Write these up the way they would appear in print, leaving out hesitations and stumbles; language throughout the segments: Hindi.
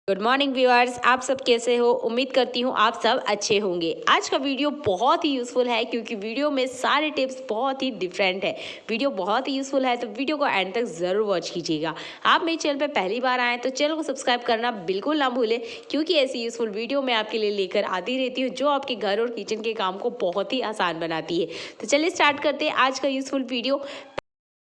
गुड मॉर्निंग व्यूअर्स, आप सब कैसे हो। उम्मीद करती हूँ आप सब अच्छे होंगे। आज का वीडियो बहुत ही यूज़फुल है क्योंकि वीडियो में सारे टिप्स बहुत ही डिफरेंट है। वीडियो बहुत ही यूज़फुल है तो वीडियो को एंड तक ज़रूर वॉच कीजिएगा। आप मेरे चैनल पर पहली बार आए तो चैनल को सब्सक्राइब करना बिल्कुल ना भूलें क्योंकि ऐसी यूज़फुल वीडियो मैं आपके लिए लेकर आती रहती हूँ जो आपके घर और किचन के काम को बहुत ही आसान बनाती है। तो चलिए स्टार्ट करते हैं आज का यूज़फुल वीडियो।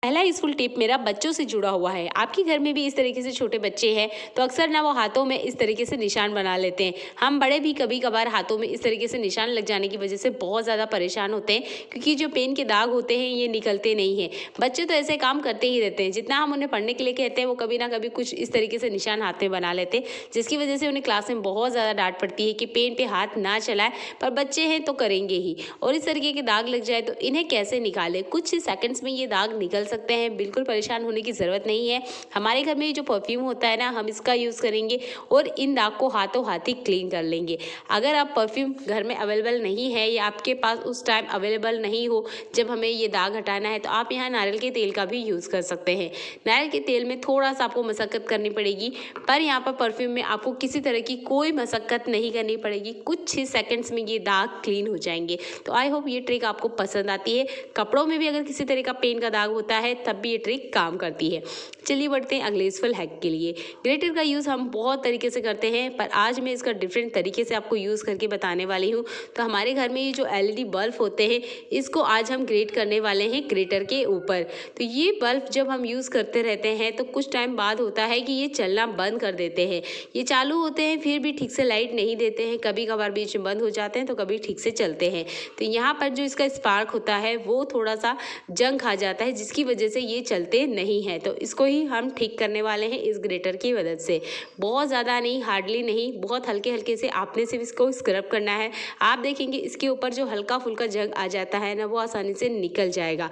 पहला यूजफुल टिप मेरा बच्चों से जुड़ा हुआ है। आपके घर में भी इस तरीके से छोटे बच्चे हैं तो अक्सर ना वो हाथों में इस तरीके से निशान बना लेते हैं। हम बड़े भी कभी कभार हाथों में इस तरीके से निशान लग जाने की वजह से बहुत ज़्यादा परेशान होते हैं क्योंकि जो पेन के दाग होते हैं ये निकलते नहीं हैं। बच्चे तो ऐसे काम करते ही रहते हैं, जितना हम उन्हें पढ़ने के लिए कहते हैं वो कभी ना कभी कुछ इस तरीके से निशान हाथ में बना लेते हैं, जिसकी वजह से उन्हें क्लास में बहुत ज़्यादा डांट पड़ती है कि पेन पे हाथ ना चलाएं। पर बच्चे हैं तो करेंगे ही, और इस तरीके के दाग लग जाए तो इन्हें कैसे निकालें। कुछ ही सेकंड्स में ये दाग निकल सकते हैं, बिल्कुल परेशान होने की ज़रूरत नहीं है। हमारे घर में जो परफ्यूम होता है ना, हम इसका यूज़ करेंगे और इन दाग को हाथों हाथ ही क्लीन कर लेंगे। अगर आप परफ्यूम घर में अवेलेबल नहीं है या आपके पास उस टाइम अवेलेबल नहीं हो जब हमें ये दाग हटाना है, तो आप यहाँ नारियल के तेल का भी यूज़ कर सकते हैं। नारियल के तेल में थोड़ा सा आपको मशक्क़त करनी पड़ेगी, पर यहाँ पर परफ्यूम में आपको किसी तरह की कोई मशक्क़त नहीं करनी पड़ेगी। कुछ ही सेकेंड्स में ये दाग क्लीन हो जाएंगे। तो आई होप ये ट्रिक आपको पसंद आती है। कपड़ों में भी अगर किसी तरह का पेन का दाग होता है तब भी ये ट्रिक काम करती है। चलिए बढ़ते हैं अगले यूजफुल हैक के लिए। ग्रेटर का यूज़ हम बहुत तरीके से करते हैं, पर आज मैं इसका डिफरेंट तरीके से आपको यूज़ करके बताने वाली हूँ। तो हमारे घर में ये जो एलईडी बल्ब होते हैं इसको आज हम ग्रेट करने वाले हैं ग्रेटर के ऊपर। तो ये बल्ब जब हम यूज़ करते रहते हैं तो कुछ टाइम बाद होता है कि ये चलना बंद कर देते हैं। ये चालू होते हैं फिर भी ठीक से लाइट नहीं देते हैं, कभी कभार बीच में बंद हो जाते हैं तो कभी ठीक से चलते हैं। तो यहाँ पर जो इसका स्पार्क होता है वो थोड़ा सा जंग खा जाता है, जिसकी वजह से ये चलते नहीं है। तो इसको ही हम ठीक करने वाले हैं इस ग्रेटर की मदद से। बहुत ज़्यादा नहीं, हार्डली नहीं, बहुत हल्के हल्के से आपने सिर्फ इसको स्क्रब करना है। आप देखेंगे इसके ऊपर जो हल्का फुल्का जंग आ जाता है ना, वो आसानी से निकल जाएगा।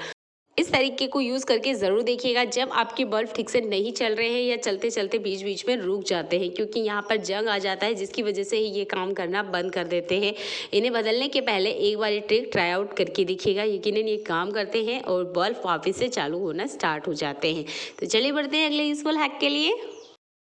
इस तरीके को यूज़ करके ज़रूर देखिएगा जब आपके बल्ब ठीक से नहीं चल रहे हैं या चलते चलते बीच बीच में रुक जाते हैं, क्योंकि यहाँ पर जंग आ जाता है जिसकी वजह से ही ये काम करना बंद कर देते हैं। इन्हें बदलने के पहले एक बार ये ट्रिक ट्राई आउट करके देखिएगा, यकीनन ये काम करते हैं और बल्ब वापस से चालू होना स्टार्ट हो जाते हैं। तो चलिए बढ़ते हैं अगले यूजफुल हैक के लिए।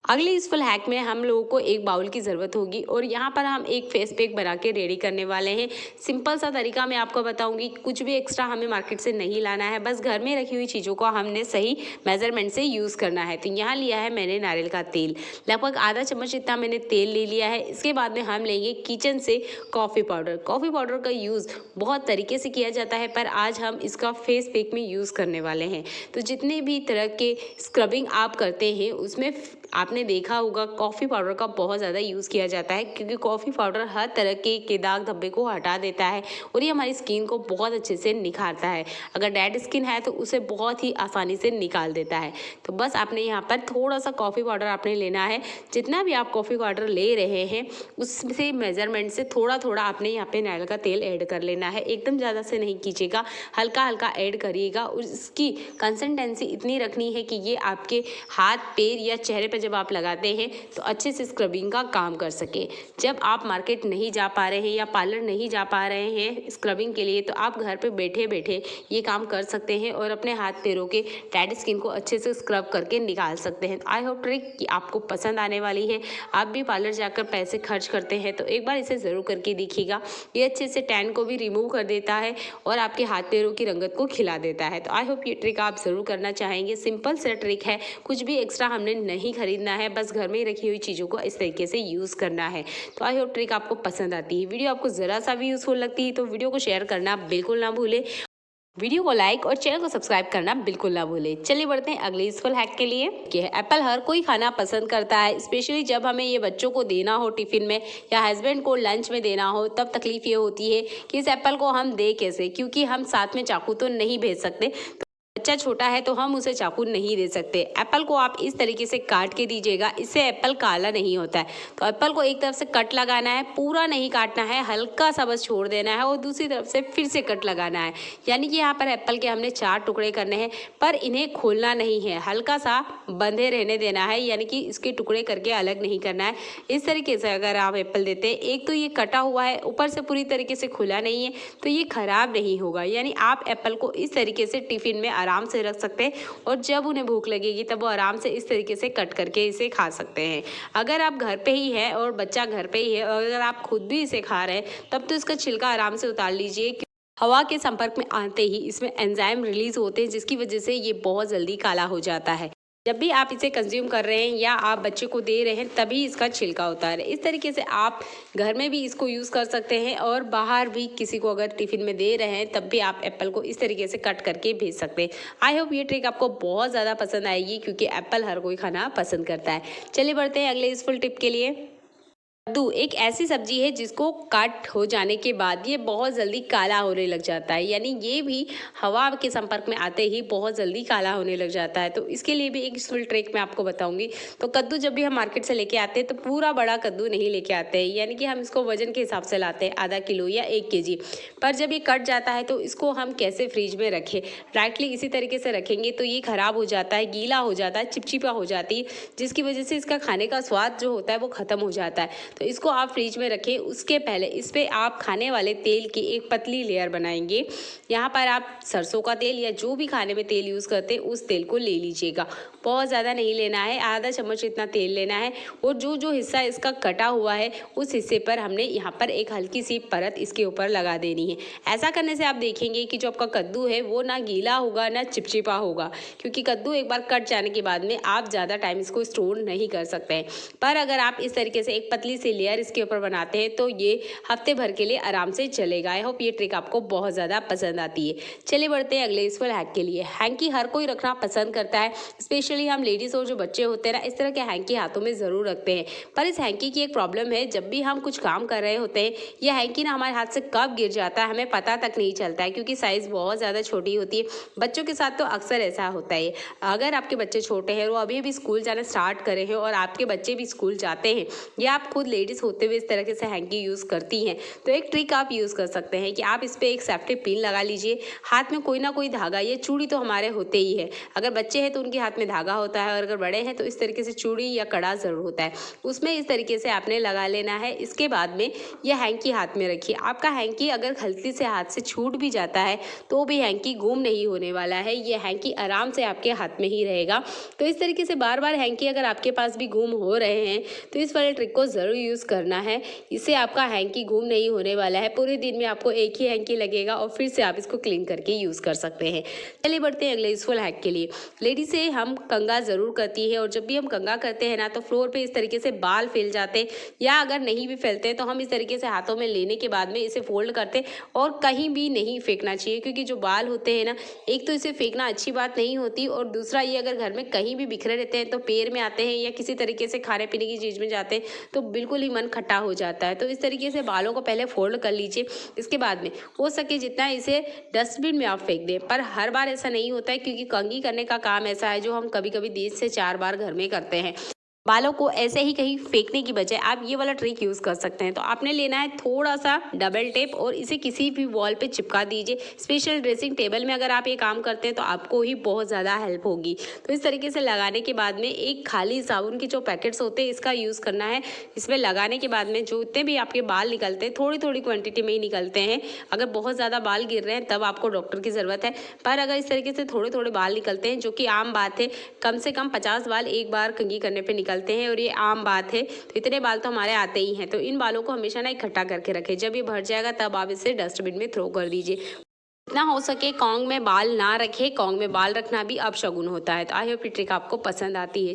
अगले यूजफुल हैक में हम लोगों को एक बाउल की ज़रूरत होगी और यहाँ पर हम एक फेस पैक बना के रेडी करने वाले हैं। सिंपल सा तरीका मैं आपको बताऊंगी, कुछ भी एक्स्ट्रा हमें मार्केट से नहीं लाना है, बस घर में रखी हुई चीज़ों को हमने सही मेजरमेंट से यूज़ करना है। तो यहाँ लिया है मैंने नारियल का तेल, लगभग आधा चम्मच इतना मैंने तेल ले लिया है। इसके बाद में हम लेंगे किचन से कॉफ़ी पाउडर। कॉफ़ी पाउडर का यूज़ बहुत तरीके से किया जाता है, पर आज हम इसका फेस पैक में यूज़ करने वाले हैं। तो जितने भी तरह के स्क्रबिंग आप करते हैं उसमें आपने देखा होगा कॉफ़ी पाउडर का बहुत ज़्यादा यूज़ किया जाता है, क्योंकि कॉफ़ी पाउडर हर तरह के दाग धब्बे को हटा देता है और ये हमारी स्किन को बहुत अच्छे से निखारता है। अगर डेड स्किन है तो उसे बहुत ही आसानी से निकाल देता है। तो बस आपने यहाँ पर थोड़ा सा कॉफ़ी पाउडर आपने लेना है। जितना भी आप कॉफ़ी पाउडर ले रहे हैं उससे मेजरमेंट से थोड़ा थोड़ा आपने यहाँ पे नारियल का तेल ऐड कर लेना है। एकदम ज़्यादा से नहीं कीजिएगा, हल्का हल्का ऐड करिएगा और इसकी कंसिस्टेंसी इतनी रखनी है कि ये आपके हाथ पैर या चेहरे पर जब आप लगाते हैं तो अच्छे से स्क्रबिंग का काम कर सके। जब आप मार्केट नहीं जा पा रहे हैं या पार्लर नहीं जा पा रहे हैं स्क्रबिंग के लिए, तो आप घर पे बैठे बैठे ये काम कर सकते हैं और अपने हाथ पैरों के डेड स्किन को अच्छे से स्क्रब करके निकाल सकते हैं। आई होप ट्रिक कि आपको पसंद आने वाली है। आप भी पार्लर जाकर पैसे खर्च करते हैं तो एक बार इसे ज़रूर करके देखिएगा। ये अच्छे से टैन को भी रिमूव कर देता है और आपके हाथ पैरों की रंगत को खिला देता है। तो आई होप ये ट्रिक आप ज़रूर करना चाहेंगे। सिंपल सा ट्रिक है, कुछ भी एक्स्ट्रा हमने नहीं खरीदना है, बस घर में ही रखी हुई चीज़ों को इस तरीके से यूज़ करना है। तो आई होप ट्रिक आपको पसंद आती है। वीडियो आपको ज़रा सा भी यूज़फुल लगती है तो वीडियो को शेयर करना बिल्कुल ना भूलें, वीडियो को लाइक और चैनल को सब्सक्राइब करना बिल्कुल ना भूलें। चलिए बढ़ते हैं अगले यूजफुल हैक के लिए। एप्पल हर कोई खाना पसंद करता है, स्पेशली जब हमें ये बच्चों को देना हो टिफ़िन में या हस्बैंड को लंच में देना हो, तब तकलीफ ये होती है कि इस एप्पल को हम दे कैसे, क्योंकि हम साथ में चाकू तो नहीं भेज सकते। बच्चा छोटा है तो हम उसे चाकू नहीं दे सकते। एप्पल को आप इस तरीके से काट के दीजिएगा, इससे एप्पल काला नहीं होता है। तो एप्पल को एक तरफ से कट लगाना है, पूरा नहीं काटना है, हल्का सा बस छोड़ देना है और दूसरी तरफ से फिर से कट लगाना है। यानी कि यहाँ पर एप्पल के हमने 4 टुकड़े करने हैं, पर इन्हें खोलना नहीं है, हल्का सा बंधे रहने देना है, यानी कि इसके टुकड़े करके अलग नहीं करना है। इस तरीके से अगर आप एप्पल देते हैं, एक तो ये कटा हुआ है, ऊपर से पूरी तरीके से खुला नहीं है, तो ये खराब नहीं होगा। यानी आप एप्पल को इस तरीके से टिफ़िन में आराम आराम से रख सकते हैं और जब उन्हें भूख लगेगी तब वो आराम से इस तरीके से कट करके इसे खा सकते हैं। अगर आप घर पे ही है और बच्चा घर पे ही है और अगर आप खुद भी इसे खा रहे हैं तब तो इसका छिलका आराम से उतार लीजिए। हवा के संपर्क में आते ही इसमें एंजाइम रिलीज होते हैं जिसकी वजह से ये बहुत जल्दी काला हो जाता है। जब भी आप इसे कंज्यूम कर रहे हैं या आप बच्चे को दे रहे हैं तभी इसका छिलका उतारें। इस तरीके से आप घर में भी इसको यूज़ कर सकते हैं और बाहर भी किसी को अगर टिफ़िन में दे रहे हैं तब भी आप एप्पल को इस तरीके से कट करके भेज सकते हैं। आई होप ये ट्रिक आपको बहुत ज़्यादा पसंद आएगी क्योंकि एप्पल हर कोई खाना पसंद करता है। चलिए बढ़ते हैं अगले यूजफुल टिप के लिए। कद्दू एक ऐसी सब्जी है जिसको कट हो जाने के बाद ये बहुत जल्दी काला होने लग जाता है, यानी ये भी हवा के संपर्क में आते ही बहुत जल्दी काला होने लग जाता है। तो इसके लिए भी एक यूजफुल ट्रिक मैं आपको बताऊंगी। तो कद्दू जब भी हम मार्केट से लेके आते हैं तो पूरा बड़ा कद्दू नहीं लेके आते हैं, यानी कि हम इसको वजन के हिसाब से लाते हैं, आधा किलो या 1 kg। पर जब ये कट जाता है तो इसको हम कैसे फ्रिज में रखें। डायरेक्टली इसी तरीके से रखेंगे तो ये खराब हो जाता है, गीला हो जाता है, चिपचिपा हो जाती है, जिसकी वजह से इसका खाने का स्वाद जो होता है वो खत्म हो जाता है। तो इसको आप फ्रिज में रखें। उसके पहले इस पर आप खाने वाले तेल की एक पतली लेयर बनाएंगे। यहाँ पर आप सरसों का तेल या जो भी खाने में तेल यूज़ करते हैं उस तेल को ले लीजिएगा। बहुत ज़्यादा नहीं लेना है, आधा चम्मच इतना तेल लेना है और जो जो हिस्सा इसका कटा हुआ है उस हिस्से पर हमने यहाँ पर एक हल्की सी परत इसके ऊपर लगा देनी है। ऐसा करने से आप देखेंगे कि जो आपका कद्दू है वो ना गीला होगा ना चिपचिपा होगा, क्योंकि कद्दू एक बार कट जाने के बाद में आप ज़्यादा टाइम इसको स्टोर नहीं कर सकते हैं। पर अगर आप इस तरीके से एक पतली सी लेयर इसके ऊपर बनाते हैं तो ये हफ्ते भर के लिए आराम से चलेगा। आई होप ये ट्रिक आपको बहुत ज़्यादा पसंद आती है। चलिए बढ़ते हैं अगले यूजफुल हैक के लिए। हैंकी हर कोई रखना पसंद करता है, स्पेशली हम लेडीज़ और जो बच्चे होते हैं ना, इस तरह के हैंकी हाथों में ज़रूर रखते हैं। पर इस हैंकी की एक प्रॉब्लम है, जब भी हम कुछ काम कर रहे होते हैं यह हैंकी ना हमारे हाथ से कब गिर जाता है हमें पता तक नहीं चलता है, क्योंकि साइज़ बहुत ज़्यादा छोटी होती है। बच्चों के साथ तो अक्सर ऐसा होता है। अगर आपके बच्चे छोटे हैं, वो अभी भी स्कूल जाना स्टार्ट करे हैं और आपके बच्चे भी स्कूल जाते हैं या आप खुद लेडीज़ होते हुए इस तरह से हैंकी यूज़ करती हैं, तो एक ट्रिक आप यूज़ कर सकते हैं कि आप इस पर एक सेफ्टी पिन लगा लीजिए। हाथ में कोई ना कोई धागा, ये चूड़ी तो हमारे होते ही है, अगर बच्चे हैं तो उनके हाथ में धागा होता है और अगर बड़े हैं तो इस तरीके से चूड़ी या कड़ा ज़रूर होता है, उसमें इस तरीके से आपने लगा लेना है। इसके बाद में यह हैंकी हाथ में रखिए। आपका हैंकी अगर गलती से हाथ से छूट भी जाता है तो भी हैंकी गुम नहीं होने वाला है, यह हैंकी आराम से आपके हाथ में ही रहेगा। तो इस तरीके से बार बार हैंकी अगर आपके पास भी गुम हो रहे हैं तो इस वाले ट्रिक को ज़रूर यूज़ करना है। इससे आपका हैंकी गुम नहीं होने वाला है, पूरे दिन में आपको एक ही हैंकी लगेगा और फिर से आप इसको क्लीन करके यूज़ कर सकते हैं। चलिए बढ़ते हैं अगले यूजफुल हैक के लिए। लेडीज से हम कंघा ज़रूर करती है और जब भी हम कंघा करते हैं ना तो फ्लोर पे इस तरीके से बाल फैल जाते हैं, या अगर नहीं भी फैलते तो हम इस तरीके से हाथों में लेने के बाद में इसे फोल्ड करते और कहीं भी नहीं फेंकना चाहिए, क्योंकि जो बाल होते हैं ना, एक तो इसे फेंकना अच्छी बात नहीं होती और दूसरा ये अगर घर में कहीं भी बिखरे रहते हैं तो पैर में आते हैं या किसी तरीके से खाने पीने की चीज़ में जाते हैं तो बिल्कुल ही मन खट्टा हो जाता है। तो इस तरीके से बालों को पहले फोल्ड कर लीजिए। इसके बाद में हो सके जितना इसे डस्टबिन में आप फेंक दें, पर हर बार ऐसा नहीं होता है, क्योंकि कंघी करने का काम ऐसा है जो हम कभी कभी 3 से 4 बार घर में करते हैं। बालों को ऐसे ही कहीं फेंकने की बजाय आप ये वाला ट्रिक यूज़ कर सकते हैं। तो आपने लेना है थोड़ा सा डबल टेप और इसे किसी भी वॉल पे चिपका दीजिए। स्पेशल ड्रेसिंग टेबल में अगर आप ये काम करते हैं तो आपको ही बहुत ज़्यादा हेल्प होगी। तो इस तरीके से लगाने के बाद में एक खाली साबुन के जो पैकेट्स होते हैं इसका यूज़ करना है। इसमें लगाने के बाद में जो इतने भी आपके बाल निकलते हैं थोड़ी थोड़ी क्वान्टिटी में ही निकलते हैं। अगर बहुत ज़्यादा बाल गिर रहे हैं तब आपको डॉक्टर की ज़रूरत है, पर अगर इस तरीके से थोड़े थोड़े बाल निकलते हैं, जो कि आम बात है, कम से कम 50 बाल एक बार कंघी करने पर निकलते हैं और ये आम बात है, तो इतने बाल तो हमारे आते ही हैं। तो इन बालों को हमेशा ना इकट्ठा करके रखें, जब ये भर जाएगा तब आप इसे डस्टबिन में थ्रो कर दीजिए। जितना हो सके कौंग में बाल ना रखें, कौंग में बाल रखना भी अपशगुन होता है। तो आई होप ये ट्रिक आपको पसंद आती है।